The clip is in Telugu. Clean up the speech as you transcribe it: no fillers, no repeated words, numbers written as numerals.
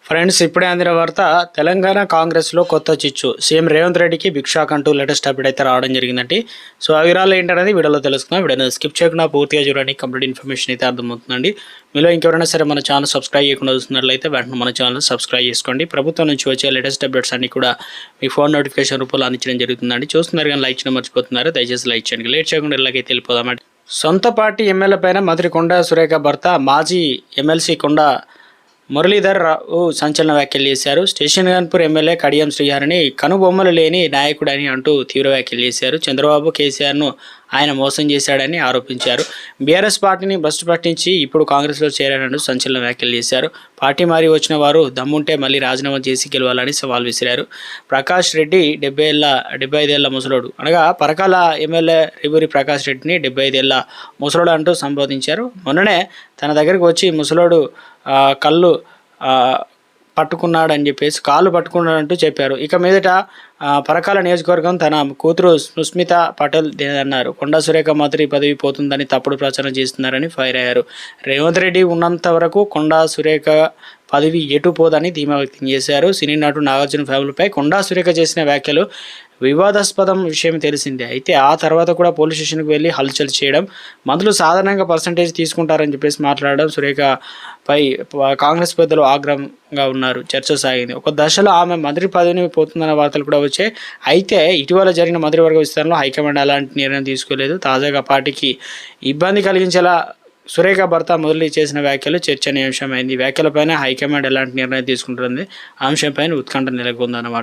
ఫ్రెండ్స్, ఇప్పుడే అందిన వార్త. తెలంగాణ కాంగ్రెస్లో కొత్త చిచ్చు. సీఎం రేవంత్ రెడ్డికి బిగ్ షాక్ అంటూ లేటెస్ట్ అప్డేట్ అయితే రావడం జరిగిందండి. సో ఆ వివరాలు ఏంటనేది వీడియోలో తెలుసుకుందాం. వీడియోని స్కిప్ చేయకుండా పూర్తిగా చూడండి. కంప్లీట్ ఇన్ఫర్మేషన్ అయితే అర్థమవుతుందండి. మీలో ఇంకెవరైనా సరే మన ఛానల్ సబ్స్క్రైబ్ చేయకుండా చూస్తున్నట్లయితే వెంటనే మన ఛానల్ సబ్స్క్రైబ్ చేసుకోండి. ప్రభుత్వం నుంచి వచ్చే లేటెస్ట్ అప్డేట్స్ అన్ని కూడా మీ ఫోన్ నోటిఫికేషన్ రూపంలో అందించడం జరుగుతుందండి. చూస్తున్నారు కానీ లైక్ చేయడం మర్చిపోతున్నారు. దయచేసి లైక్ చేయండి. లేట్ చేయకుండా ఇలాగైతే వెళ్ళిపోదామండి. సొంత పార్టీ ఎమ్మెల్యే పైన మంత్రి కొండా సురేఖ భర్త మాజీ ఎమ్మెల్సీ కొండా మురళీధర్ రావు సంచలన వ్యాఖ్యలు చేశారు. స్టేషన్ గన్పూర్ ఎమ్మెల్యే కడియం శ్రీహరిని కనుబొమ్మలు లేని నాయకుడని అంటూ తీవ్ర వ్యాఖ్యలు చేశారు. చంద్రబాబు కేసీఆర్ను ఆయన మోసం చేశాడని ఆరోపించారు. బీఆర్ఎస్ పార్టీని భ్రష్టు పట్టించి ఇప్పుడు కాంగ్రెస్లో చేరారంటూ సంచలన వ్యాఖ్యలు చేశారు. పార్టీ మారి వచ్చిన వారు దమ్ముంటే మళ్ళీ రాజీనామా చేసి గెలవాలని సవాల్ విసిరారు. ప్రకాష్ రెడ్డి 75 ఏళ్ల ముసలోడు అనగా పరకాల ఎమ్మెల్యే రిబూరి ప్రకాష్ రెడ్డిని 75 ఏళ్ల ముసలోడు అంటూ సంబోధించారు. మొన్ననే తన దగ్గరికి వచ్చి ముసలోడు కళ్ళు పట్టుకున్నాడని చెప్పేసి కాళ్ళు పట్టుకున్నాడంటూ చెప్పారు. ఇక మీదట పరకాల నియోజకవర్గం తన కూతురు సుస్మిత పటేల్ అన్నారు. కొండా సురేఖ మంత్రి పదవి పోతుందని తప్పుడు ప్రచారం చేస్తున్నారని ఫైర్ అయ్యారు. రేవంత్ రెడ్డి ఉన్నంత వరకు కొండా సురేఖ పదవి ఎటు పోదని ధీమా వ్యక్తం చేశారు. సినీ నటుడు నాగార్జున ఫ్యామిలీపై కొండా సురేఖ చేసిన వ్యాఖ్యలు వివాదాస్పదం విషయం తెలిసిందే. అయితే ఆ తర్వాత కూడా పోలీస్ స్టేషన్కి వెళ్ళి హల్చల్ చేయడం, మంత్రులు సాధారణంగా పర్సంటేజ్ తీసుకుంటారని చెప్పేసి మాట్లాడడం, సురేఖపై కాంగ్రెస్ పెద్దలు ఆగ్రహంగా ఉన్నారు. చర్చ సాగింది. ఒక దశలో ఆమె మంత్రి పదవిని పోతుందన్న వార్తలు కూడా వచ్చాయి. అయితే ఇటీవల జరిగిన మంత్రివర్గ విస్తరణలో హైకమాండ్ అలాంటి నిర్ణయం తీసుకోలేదు. తాజాగా పార్టీకి ఇబ్బంది కలిగించేలా సురేఖ భర్త మురళి చేసిన వ్యాఖ్యలు చర్చనీయాంశమైంది. వ్యాఖ్యలపైన హైకమాండ్ ఎలాంటి నిర్ణయం తీసుకుంటుంది అంశంపైన ఉత్కంఠ నెలకొందన్నమాట.